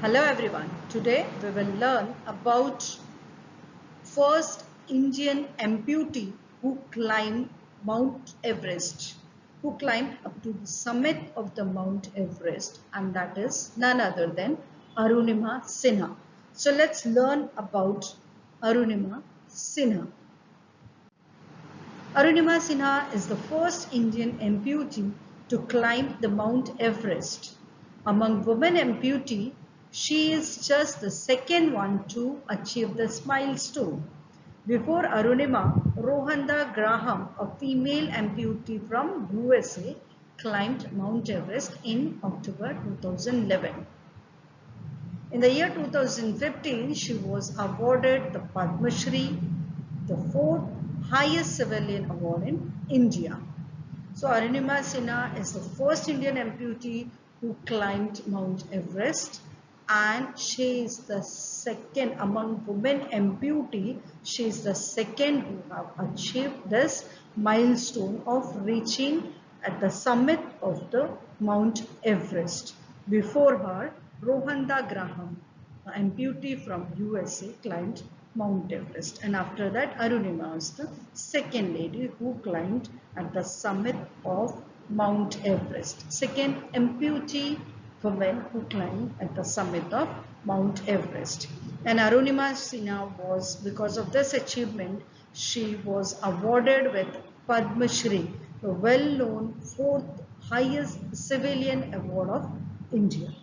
Hello everyone. Today we will learn about first Indian amputee who climbed Mount Everest, who climbed up to the summit of the Mount Everest, and that is none other than Arunima Sinha. So let's learn about Arunima Sinha. Arunima Sinha is the first Indian amputee to climb the Mount Everest. Among women amputees, she is just the second one to achieve this milestone. Before Arunima, Rohanda Graham, a female amputee from USA, climbed Mount Everest in October 2011. In the year 2015, she was awarded the Padma Shri, the fourth highest civilian award in India. So Arunima Sinha is the first Indian amputee who climbed Mount Everest, and she is the second among women amputee. She is the second who have achieved this milestone of reaching at the summit of the Mount Everest. Before her, Rohanda Graham, an amputee from USA, climbed Mount Everest, and after that Arunima was the second lady who climbed at the summit of Mount Everest. Second amputee woman who climbed at the summit of Mount Everest. And Arunima Sinha was, because of this achievement, she was awarded with Padma Shri, the well-known fourth highest civilian award of India.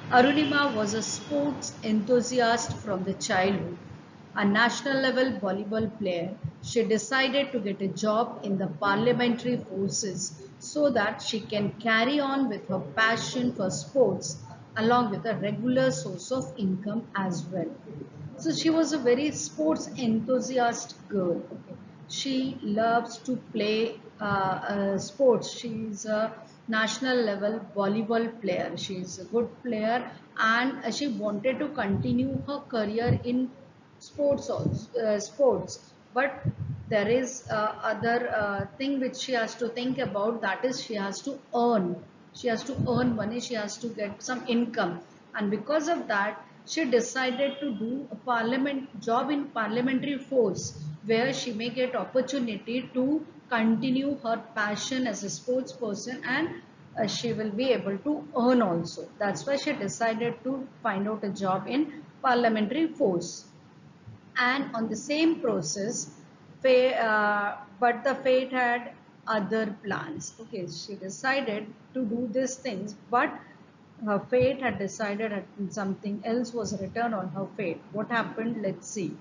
Arunima was a sports enthusiast from the childhood. A national level volleyball player, she decided to get a job in the parliamentary forces so that she can carry on with her passion for sports along with a regular source of income as well. So she was a very sports enthusiast girl. Okay. She loves to play sports. She's a national level volleyball player. She's a good player, and she wanted to continue her career in sports also, sports. But there is other thing which she has to think about, that is she has to earn. She has to earn money. She has to get some income, and because of that she decided to do a parliament job in parliamentary force where she may get opportunity to continue her passion as a sports person, and she will be able to earn also. That's why she decided to find out a job in parliamentary force. And on the same process, but the fate had other plans. Okay, she decided to do these things, but her fate had decided that something else was written on her fate. What happened? Let's see.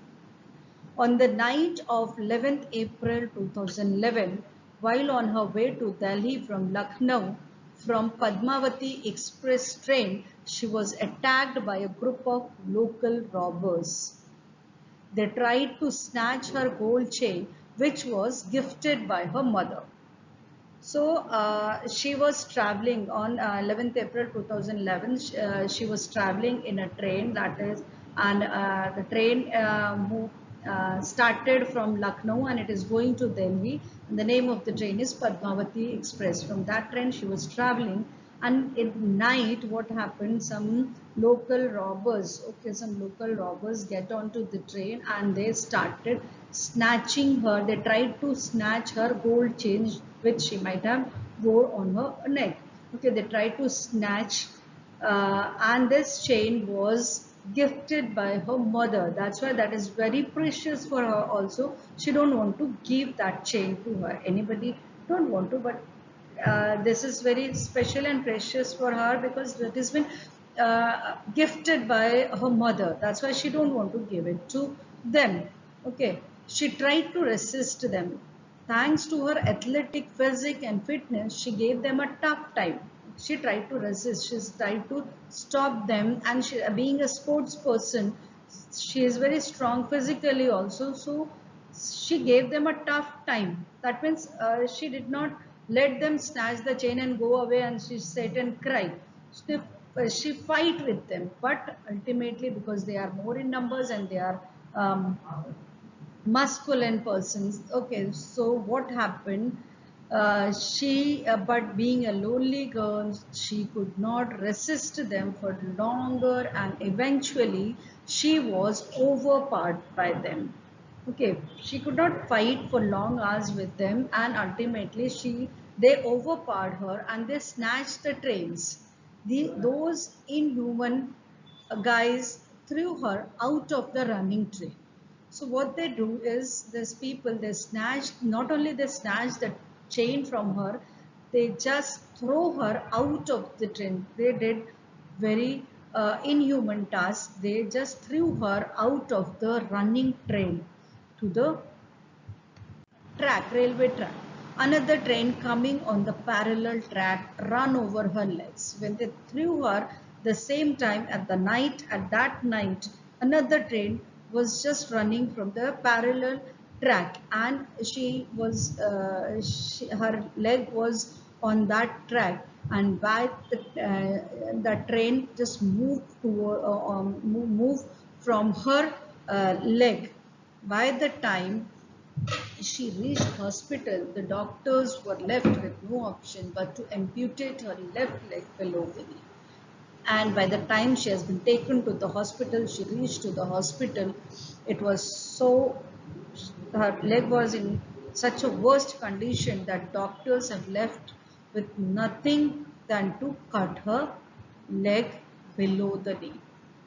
On the night of 11th April 2011, while on her way to Delhi from Lucknow, from Padmavati Express train, she was attacked by a group of local robbers. They tried to snatch her gold chain, which was gifted by her mother. So she was traveling on 11th April 2011. She was traveling in a train, that is, and the train started from Lucknow and it is going to Delhi. And the name of the train is Padmavati Express. From that train she was traveling, and at night what happened, some local robbers, okay, some local robbers get onto the train and they started snatching her. They tried to snatch her gold chain which she might have wore on her neck. Okay, they tried to snatch, and this chain was gifted by her mother. That's why that is very precious for her also. She don't want to give that chain to her. Anybody don't want to, but this is very special and precious for her because it has been gifted by her mother. That's why she don't want to give it to them. Okay, she tried to resist them. Thanks to her athletic physique and fitness, she gave them a tough time. She tried to resist. She tried to stop them, and she, being a sports person, she is very strong physically also. So she gave them a tough time. That means she did not let them snatch the chain and go away and she sat and cried. She fight with them, but ultimately because they are more in numbers and they are masculine persons. Okay, so what happened? But being a lonely girl, she could not resist them for longer, and eventually she was overpowered by them. Okay, she could not fight for long hours with them, and ultimately they overpowered her and they snatched the trains. Those inhuman guys threw her out of the running train. So what they do is these people, they snatched, not only they snatched the chain from her, they just throw her out of the train. They did very inhuman task. They just threw her out of the running train to the railway track. Another train coming on the parallel track ran over her legs. When they threw her the same time at that night, another train was just running from the parallel track, and her leg was on that track, and by the train just moved from her leg. By the time she reached hospital, the doctors were left with no option but to amputate her left leg below the knee. And by the time she has been taken to the hospital, she reached to the hospital. It was so, her leg was in such a worst condition that doctors have left with nothing than to cut her leg below the knee.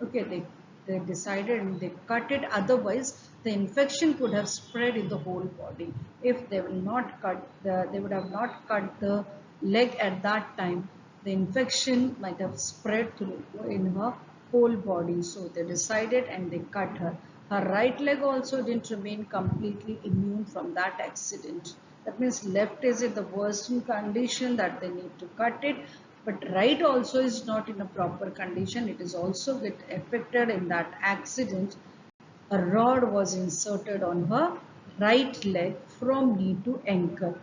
Okay, they decided and they cut it. Otherwise, the infection could have spread in the whole body. If they will not cut they would have not cut the leg at that time. The infection might have spread through in her whole body. So they decided and they cut her. Her right leg also didn't remain completely immune from that accident. That means left is in the worsening condition that they need to cut it, but right also is not in a proper condition. It is also get affected in that accident. A rod was inserted on her right leg from knee to ankle.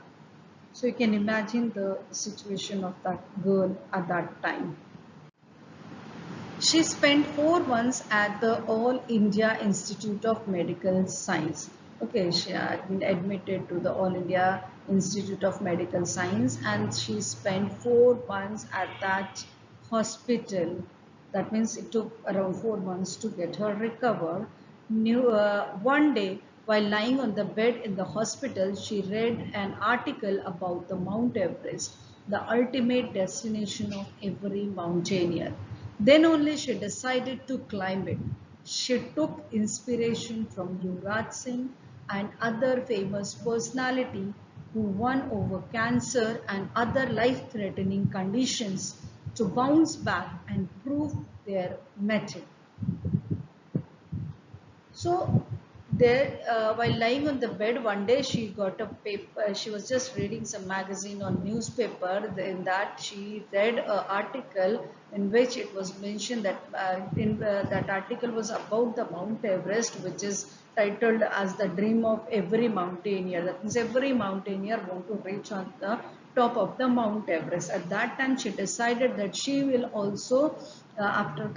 So you can imagine the situation of that girl at that time. She spent 4 months at the All India Institute of Medical Science. Okay, she had been admitted to the All India Institute of Medical Science, and she spent 4 months at that hospital. That means it took around 4 months to get her recovered. One day, while lying on the bed in the hospital, she read an article about the Mount Everest, the ultimate destination of every mountaineer. Then only she decided to climb it. She took inspiration from Yuvraj Singh and other famous personalities who won over cancer and other life-threatening conditions to bounce back and prove their method. So there, while lying on the bed one day, she got a paper. She was just reading some magazine or newspaper. In that, she read an article in which it was mentioned that that article was about the Mount Everest, which is titled as the dream of every mountaineer. That means every mountaineer want to reach on the top of the Mount Everest. At that time, she decided that she will also, after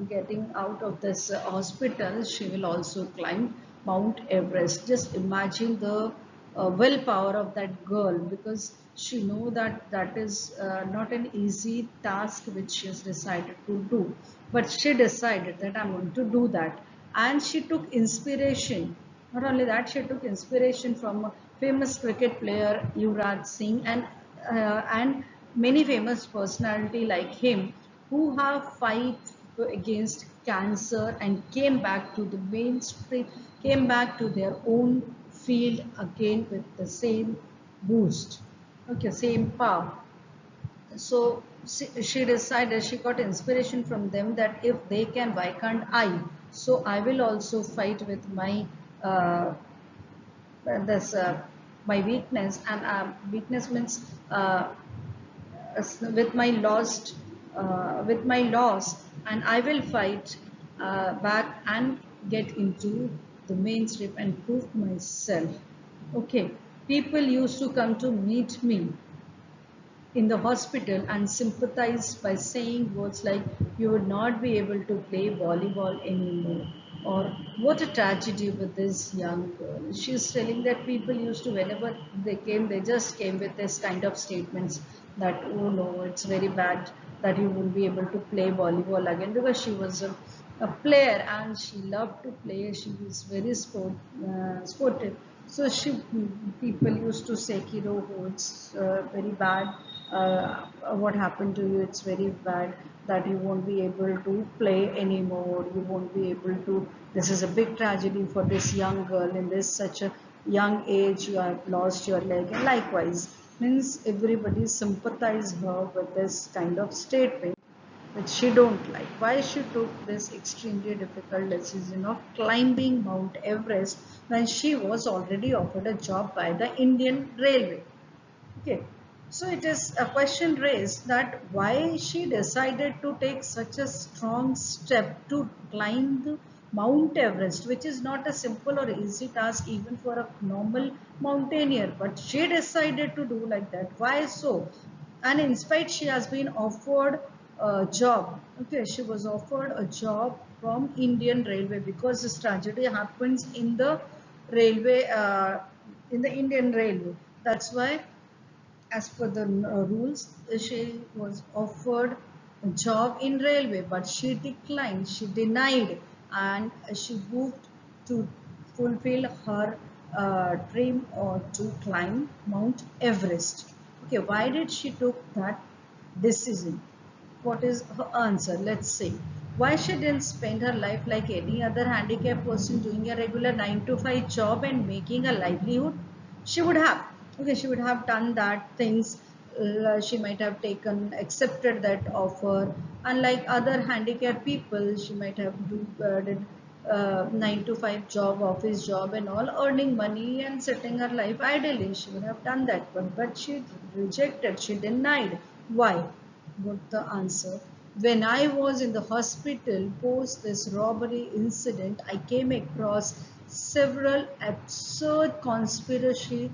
getting out of this hospital, she will also climb Mount Everest. Just imagine the willpower of that girl, because she know that that is not an easy task which she has decided to do. But she decided that I'm going to do that. And she took inspiration. Not only that, she took inspiration from a famous cricket player Yuvraj Singh and many famous personality like him who have fight against cancer and came back to the mainstream, came back to their own field again with the same boost, okay, same power. So she decided, she got inspiration from them that if they can, why can't I? So I will also fight with my uh, this my weakness, and weakness means with my loss, and I will fight back and get into the mainstream and prove myself. Okay, people used to come to meet me in the hospital and sympathize by saying words like, you would not be able to play volleyball anymore. or what a tragedy with this young girl. She's telling that people used to, whenever they came, they just came with this kind of statements that, oh no, it's very bad that you won't be able to play volleyball again, because she was a player and she loved to play. She was very sportive. So people used to say, Kiro, oh, it's very bad. What happened to you? It's very bad that you won't be able to play anymore. You won't be able to. This is a big tragedy for this young girl in this such a young age. You have lost your leg, and likewise means everybody sympathize her with this kind of statement which she don't like. Why she took this extremely difficult decision of climbing Mount Everest when she was already offered a job by the Indian Railway. Okay, so it is a question raised that why she decided to take such a strong step to climb the Mount Everest, which is not a simple or easy task even for a normal mountaineer, but she decided to do like that. Why so? And in spite she has been offered a job. Okay, she was offered a job from Indian Railway, because this tragedy happens in the railway, in the Indian Railway. That's why, as per the rules, she was offered a job in railway, but she declined, she denied, and she moved to fulfill her dream or to climb Mount Everest. Okay, why did she took that decision? What is her answer? Let's see. Why she didn't spend her life like any other handicapped person doing a regular 9 to 5 job and making a livelihood? She would have. Okay, she would have done that things. She might have taken, accepted that offer. Unlike other handicapped people, she might have did 9 to 5 job, office job and all, earning money and setting her life ideally. She would have done that one, but she rejected, she denied. Why? What the answer? When I was in the hospital post this robbery incident, I came across several absurd conspiracy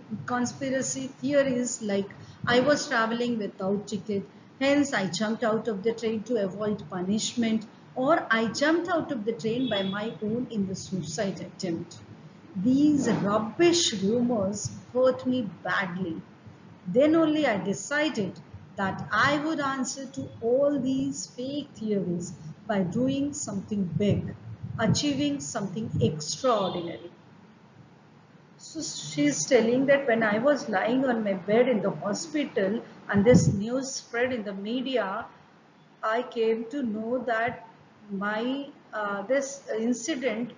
theories, like I was traveling without ticket, hence I jumped out of the train to avoid punishment, or I jumped out of the train by my own in the suicide attempt. These rubbish rumors hurt me badly. Then only I decided that I would answer to all these fake theories by doing something big, achieving something extraordinary. So she's telling that when I was lying on my bed in the hospital and this news spread in the media, I came to know that my this incident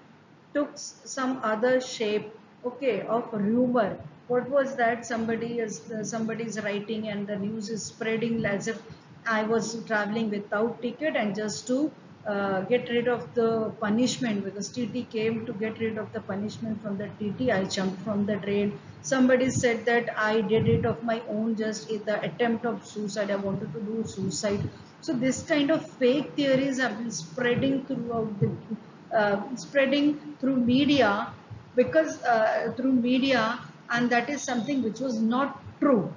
took some other shape, okay, of rumor. What was that? Somebody is writing and the news is spreading as if I was traveling without ticket, and just to get rid of the punishment, because TT came to get rid of the punishment from the TT. I jumped from the train. Somebody said that I did it of my own, just in the attempt of suicide. I wanted to do suicide. So this kind of fake theories have been spreading throughout the spreading through media, because through media, and that is something which was not true.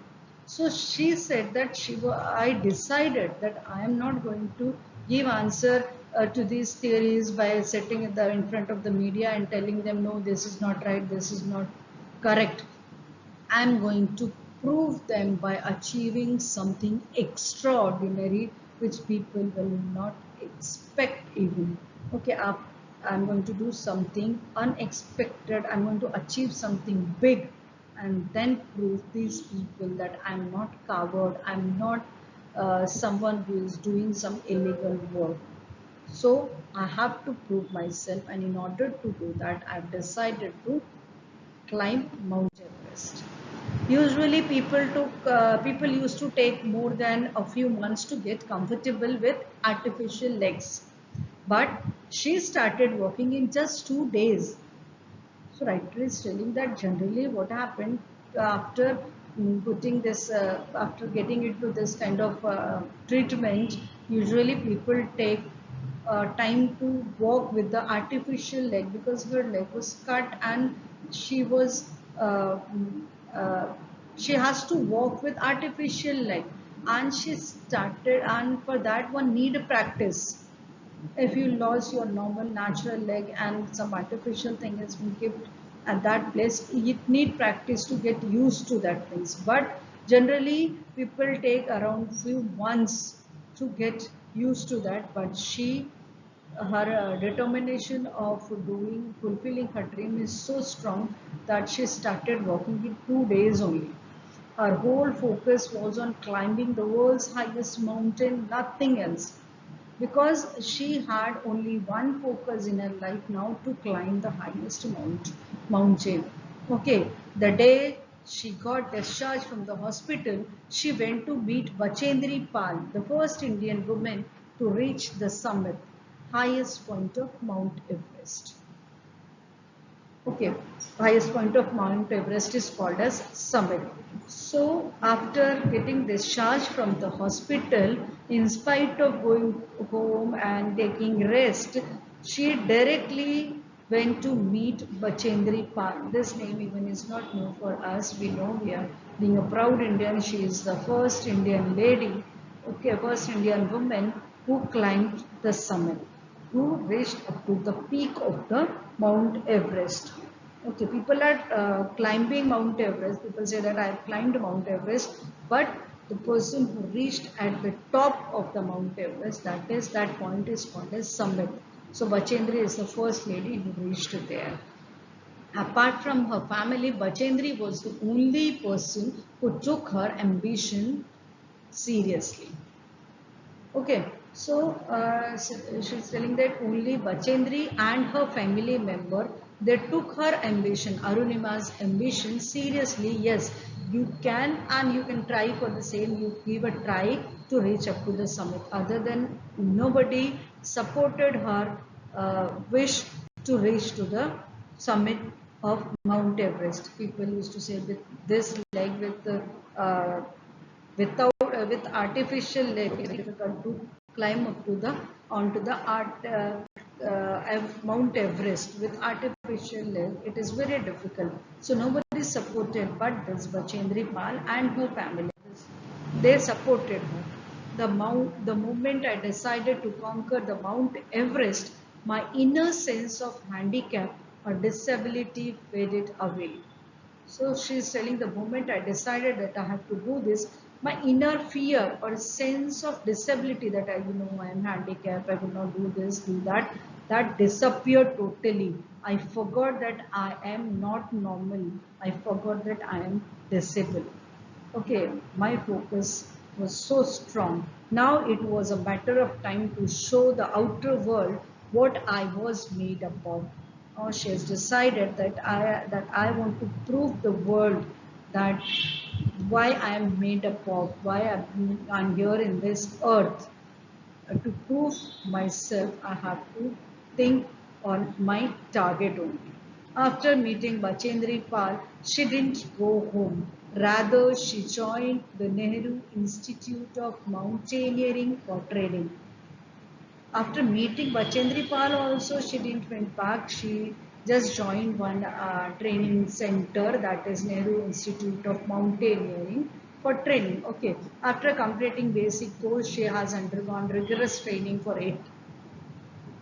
So she said that I decided that I am not going to give answer to these theories by sitting in front of the media and telling them, no, this is not right, this is not correct. I'm going to prove them by achieving something extraordinary which people will not expect even. Okay, I'm going to do something unexpected. I'm going to achieve something big and then prove these people that I'm not coward. I'm not someone who is doing some illegal work. So I have to prove myself, and in order to do that, I've decided to climb Mount Everest. Usually people used to take more than a few months to get comfortable with artificial legs. But she started walking in just 2 days. So writer is telling that generally what happened after putting this, after getting into this kind of treatment, usually people take time to walk with the artificial leg, because her leg was cut and she was uh, she has to walk with artificial leg, and she started, and for that one need practice. If you lost your normal natural leg and some artificial thing has been kept at that place, it need practice to get used to that things. But generally people take around few months to get used to that. But she, her determination of doing fulfilling her dream is so strong that she started walking in 2 days only. Her whole focus was on climbing the world's highest mountain, nothing else, because she had only one focus in her life now, to climb the highest mountain. Okay, the day she got discharged from the hospital, she went to meet Bachendri Pal, the first Indian woman to reach the summit, highest point of Mount Everest. Okay, highest point of Mount Everest is called as summit. So after getting discharged from the hospital, in spite of going home and taking rest, she directly went to meet Bachendri Pal. This name even is not new for us. We know we are being a proud Indian. She is the first Indian lady, okay, first Indian woman who climbed the summit, who reached up to the peak of the Mount Everest. Okay, people are climbing Mount Everest. People say that I have climbed Mount Everest, but the person who reached at the top of the Mount Everest, that point is called as summit. So Bachendri is the first lady who reached there. Apart from her family, Bachendri was the only person who took her ambition seriously. Okay, so she's telling that only Bachendri and her family member, they took her ambition, Arunima's ambition seriously. Yes, you can, and you can try for the same. You give a try to reach up to the summit. Other than nobody supported her wish to reach to the summit of Mount Everest. People used to say with this leg, with the without with artificial leg, it's difficult to climb up to the onto the Mount Everest with artificial leg. It is very difficult. So nobody supported, but this Bachendri Pal and her family, they supported her. The moment I decided to conquer the Mount Everest, my inner sense of handicap or disability faded away. So she's telling, the moment I decided that I have to do this, my inner fear or sense of disability, that I am handicapped, I will not do this, do that, that disappeared totally. I forgot that I am not normal. I forgot that I am disabled. Okay, my focus was so strong. Now it was a matter of time to show the outer world what I was made up of. Now she has decided that I want to prove the world that why I am made up of, why I'm here in this earth. To prove myself, I have to think on my target only. After meeting Bachendri Pal, she didn't go home. Rather, she joined the Nehru Institute of Mountaineering for training. After meeting Bachendri Pal also, she didn't went back. She just joined one training center, that is Nehru Institute of Mountaineering for training. Okay. After completing basic course, she has undergone rigorous training for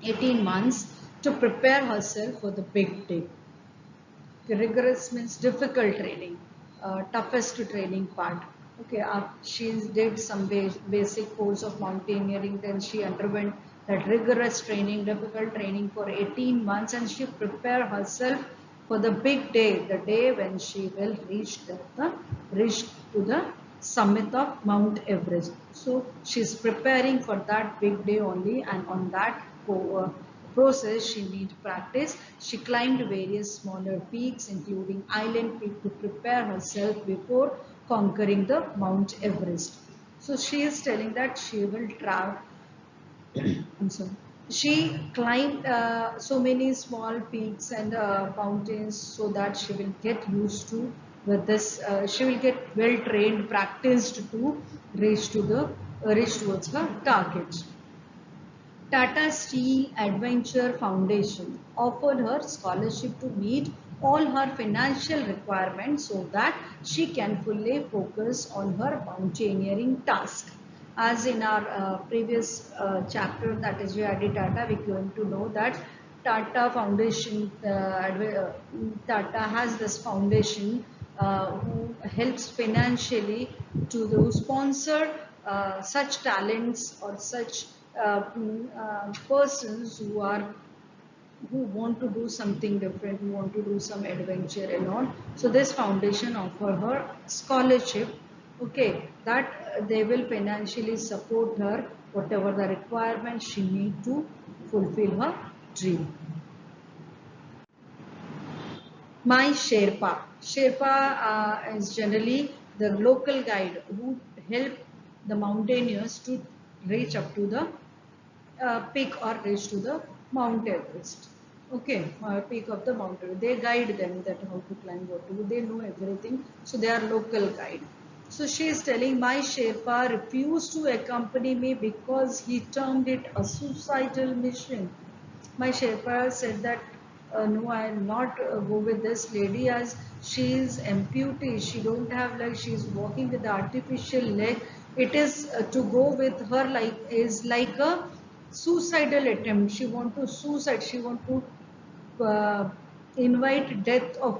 18 months to prepare herself for the big day. Rigorous means difficult training, toughest training part. Okay, she did some basic course of mountaineering, then she underwent that rigorous training, difficult training for 18 months, and she prepared herself for the big day, the day when she will reach to the summit of Mount Everest. So she is preparing for that big day only, and on that process she need practice. She climbed various smaller peaks, including Island Peak, to prepare herself before conquering the Mount Everest. So she is telling that she will travel. I'm sorry. She climbed so many small peaks and mountains, so that she will get used to with this. She will get well trained, practiced to reach towards her target. Tata Steel Adventure Foundation offered her scholarship to meet all her financial requirements so that she can fully focus on her mountaineering task. As in our previous chapter, that is J.R.D. Tata, we're going to know that Tata Foundation, Tata has this foundation who helps financially to those sponsor such talents or such persons who want to do something different, who want to do some adventure and all. So this foundation offer her scholarship, okay, that they will financially support her whatever the requirements she need to fulfill her dream. My Sherpa. Sherpa is generally the local guide who help the mountaineers to reach up to the peak or reach to the Mount Everest. Okay, peak of the mountain. They guide them that how to climb, what to do. They know everything. So they are local guide. So she is telling my Sherpa refused to accompany me because he termed it a suicidal mission. My Sherpa said that no, I'll not go with this lady as she is amputee. She don't have like she is walking with the artificial leg. It is to go with her like is like a suicidal attempt. She want to suicide. She want to invite death of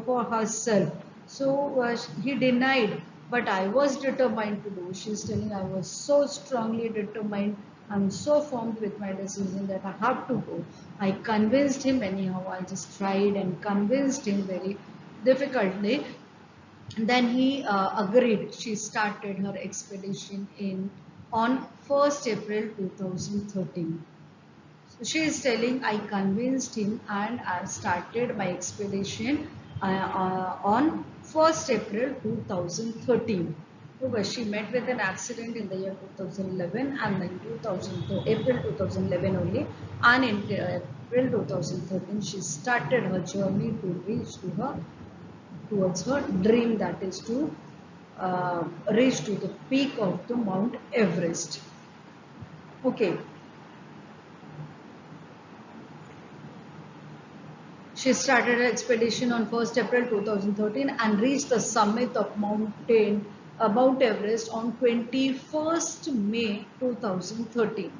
for herself. So he denied, but I was determined to do. She's telling I was so strongly determined. I'm so firm with my decision that I have to go. I convinced him anyhow. I just tried and convinced him very difficultly. Then he agreed. She started her expedition in on 1st April 2013. So she is telling, I convinced him and I started my expedition on 1st April 2013. Okay, she met with an accident in the year 2011 and then April 2011 only, and in April 2013 she started her journey to reach to her towards her dream, that is to reach to the peak of the Mount Everest. Okay, she started her expedition on 1st April 2013 and reached the summit of Mount Everest on 21st May 2013.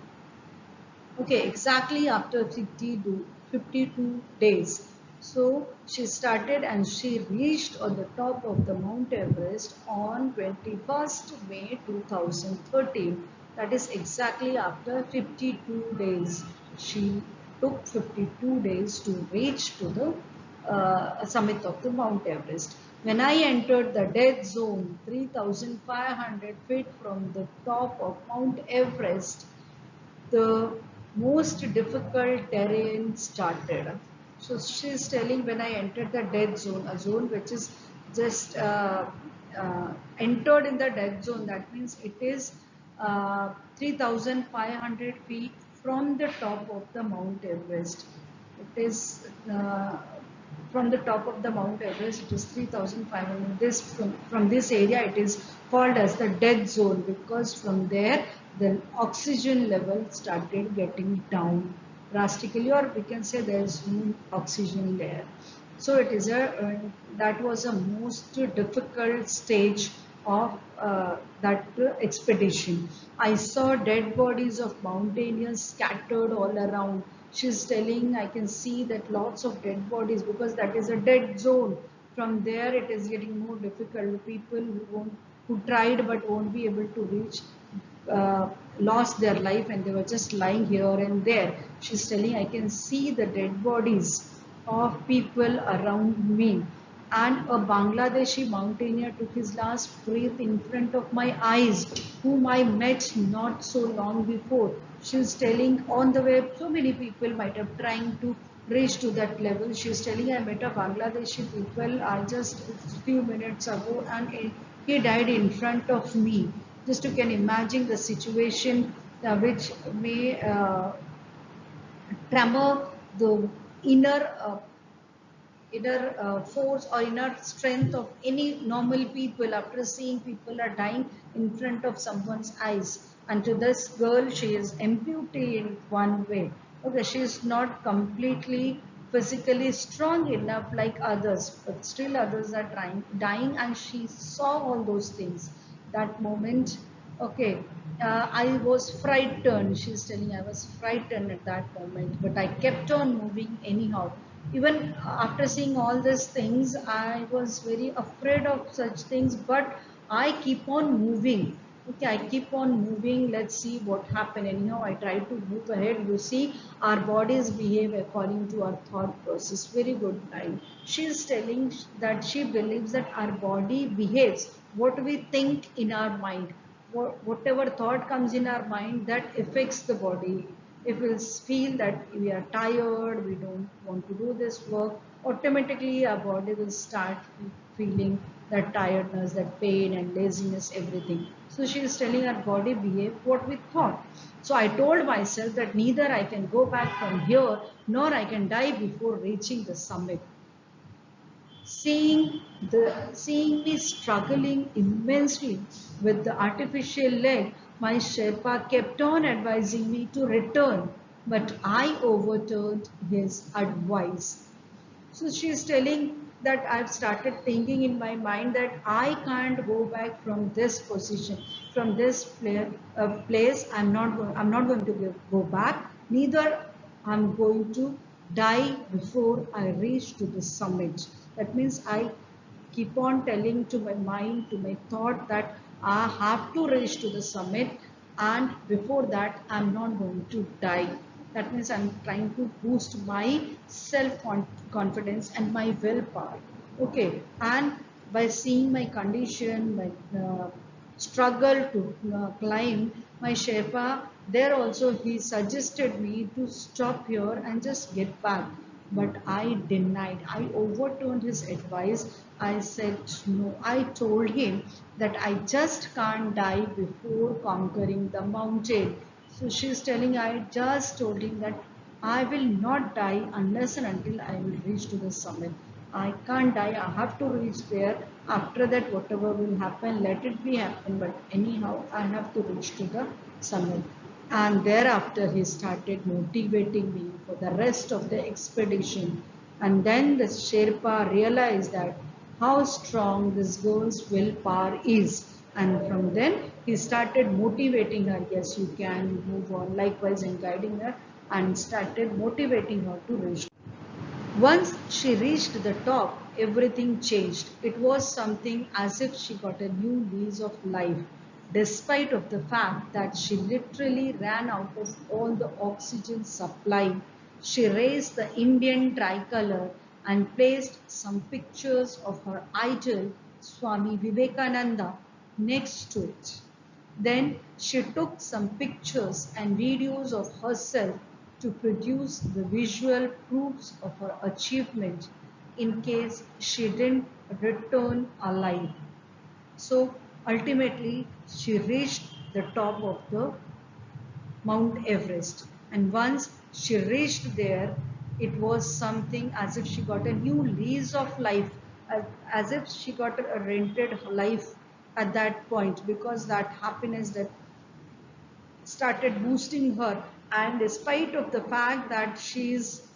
Okay, exactly after 52 days. So she started and she reached on the top of the Mount Everest on 21st May 2013. That is exactly after 52 days. She took 52 days to reach to the summit of the Mount Everest. When I entered the death zone, 3,500 feet from the top of Mount Everest, the most difficult terrain started. So she is telling, when I entered the dead zone, a zone which is just entered in the dead zone, that means it is 3,500 feet from the top of the Mount Everest. It is from the top of the Mount Everest, it is 3,500. From this area, it is called as the dead zone because from there the oxygen level started getting down drastically, or we can say there is no oxygen there. So it is that was a most difficult stage of that expedition. I saw dead bodies of mountaineers scattered all around. She's telling, I can see that lots of dead bodies because that is a dead zone. From there it is getting more difficult. People who tried but won't be able to reach lost their life and they were just lying here and there. She's telling, I can see the dead bodies of people around me. And a Bangladeshi mountaineer took his last breath in front of my eyes, whom I met not so long before. She's telling, on the way, so many people might have trying to reach to that level. She's telling, I met a Bangladeshi people just a few minutes ago and he died in front of me. Just you can imagine the situation which may tremor the inner force or inner strength of any normal people after seeing people are dying in front of someone's eyes. And to this girl, she is amputee in one way. Okay, she is not completely physically strong enough like others, but still others are dying, and she saw all those things. That moment, okay, I was frightened. She's telling I was frightened at that moment, but I kept on moving anyhow. Even after seeing all these things, I was very afraid of such things, but I keep on moving. Okay, I keep on moving. Let's see what happened. Anyhow, I try to move ahead. You see, our bodies behave according to our thought process. Very good line. She is telling that she believes that our body behaves what we think in our mind. Whatever thought comes in our mind, that affects the body. If we feel that we are tired, we don't want to do this work, automatically our body will start feeling that tiredness, that pain and laziness, everything. So she is telling our body behave what we thought. So I told myself that neither I can go back from here nor I can die before reaching the summit. Seeing me struggling immensely with the artificial leg, my Sherpa kept on advising me to return, but I overturned his advice. So she is telling that I've started thinking in my mind that I can't go back from this position, from this place. I'm not going to go back. Neither I'm going to die before I reach to the summit. That means I keep on telling to my mind, to my thought that I have to reach to the summit, and before that I'm not going to die. That means I'm trying to boost my self confidence and my willpower. Okay, and by seeing my condition, my struggle to climb, my Sherpa, there also he suggested me to stop here and just get back. But I denied. I overturned his advice. I said no. I told him that I just can't die before conquering the mountain. So she's telling, I just told him that I will not die unless and until I will reach to the summit. I can't die. I have to reach there. After that, whatever will happen, let it be happen. But anyhow, I have to reach to the summit. And thereafter, he started motivating me for the rest of the expedition. And then the Sherpa realized that how strong this girl's willpower is. And from then, he started motivating her. Yes, you can move on. Likewise, and guiding her, and started motivating her to reach. Once she reached the top, everything changed. It was something as if she got a new lease of life, despite of the fact that she literally ran out of all the oxygen supply. She raised the Indian tricolor and placed some pictures of her idol, Swami Vivekananda, next to it. Then she took some pictures and videos of herself to produce the visual proofs of her achievement in case she didn't return alive. So ultimately, she reached the top of the Mount Everest. And once she reached there, it was something as if she got a new lease of life, as if she got a rented life at that point, because that happiness that started boosting her. And despite of the fact that she's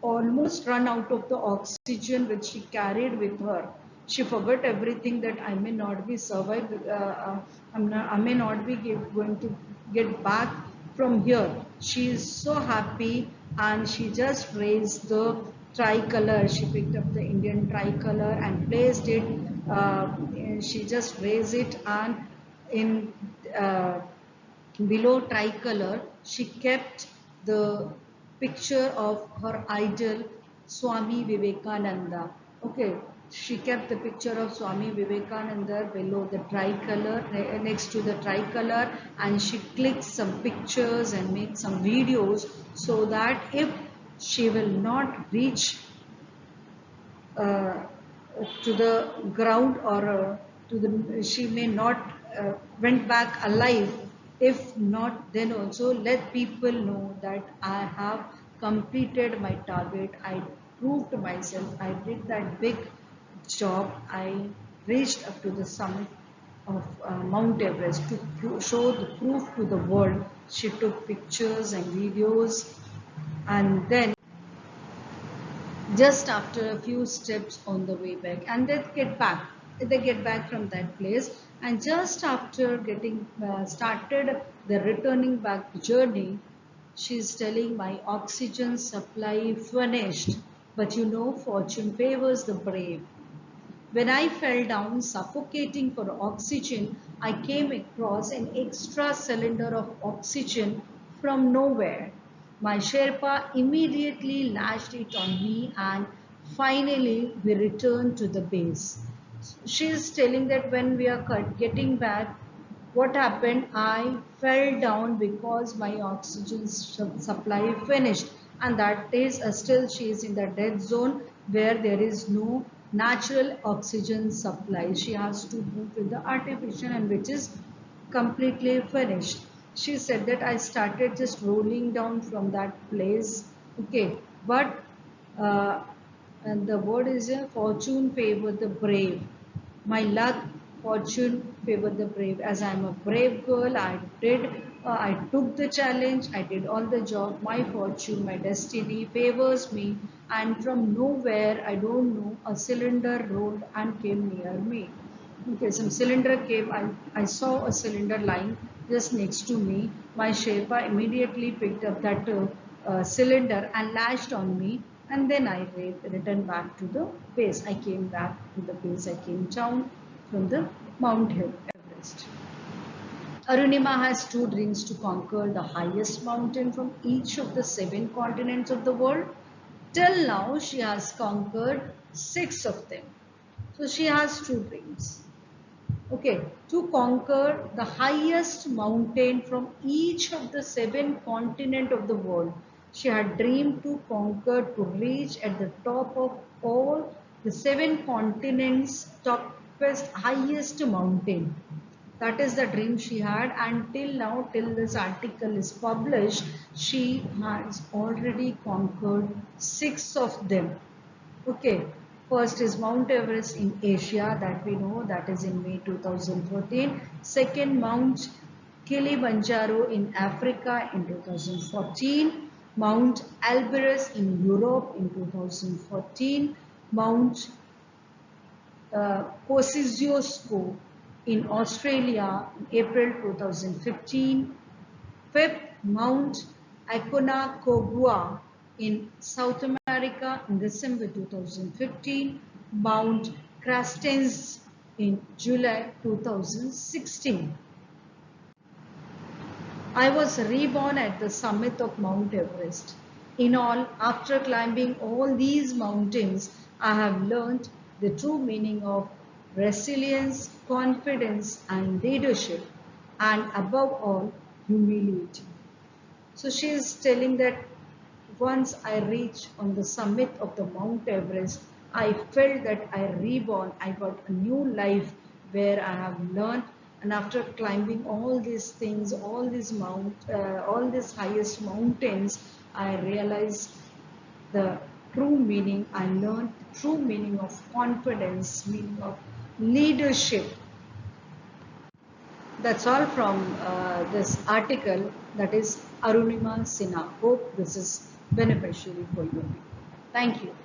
almost run out of the oxygen which she carried with her, she forgot everything that I may not be survived, I may not be going to get back from here. She is so happy, and she just raised the tricolor. She picked up the Indian tricolor and placed it, she just raised it, and in uh, below tricolor, she kept the picture of her idol, Swami Vivekananda. Okay, she kept the picture of Swami Vivekananda below the tricolor, next to the tricolor, and she clicked some pictures and made some videos so that if she will not reach uh, to the ground, or to the, she may not went back alive. If not, then also let people know that I have completed my target. I proved myself. I did that big job. I reached up to the summit of Mount Everest to show the proof to the world. She took pictures and videos, and then just after a few steps on the way back, and they get back from that place, And just after getting started the returning back journey, she's telling my oxygen supply finished. But you know, fortune favors the brave. When I fell down suffocating for oxygen, I came across an extra cylinder of oxygen from nowhere. My Sherpa immediately lashed it on me, and finally we returned to the base. She is telling that when we are getting back, what happened? I fell down because my oxygen supply finished, and that is still she is in the dead zone where there is no natural oxygen supply. She has to move with the artificial, and which is completely finished. She said that I started just rolling down from that place. Okay, but uh, and the word is fortune favor the brave. My luck, fortune favor the brave. As I am a brave girl, I took the challenge, I did all the job. My fortune, my destiny favors me, and from nowhere, I don't know, a cylinder rolled and came near me. Okay, some cylinder came. I saw a cylinder lying just next to me. My Sherpa immediately picked up that cylinder and lashed on me, and then I returned back to the base. I came back to the base. I came down from the Mount Everest. Arunima has two dreams: to conquer the highest mountain from each of the 7 continents of the world. Till now, she has conquered 6 of them. So she has two dreams. Okay, to conquer the highest mountain from each of the 7 continents of the world. She had dreamed to conquer, to reach at the top of all the 7 continents, topest, highest mountain. That is the dream she had, and till now, till this article is published, she has already conquered 6 of them. Okay, first is Mount Everest in Asia, that we know, that is in May 2013. Second, Mount Kilimanjaro in Africa in 2014. Mount Elbrus in Europe in 2014. Mount Kosciuszko in Australia in April 2015. Fifth, Mount Aconcagua in South America in December 2015. Mount Crastenz in July 2016. I was reborn at the summit of Mount Everest. In all, after climbing all these mountains, I have learned the true meaning of resilience, confidence, and leadership, and above all, humility. So she is telling that once I reached on the summit of the Mount Everest, I felt that I reborn, I got a new life where I have learned. And after climbing all these things, all these highest mountains, I realized the true meaning. I learned the true meaning of confidence, meaning of leadership. That's all from this article, that is Arunima Sinha. Hope this is beneficial for you. Thank you.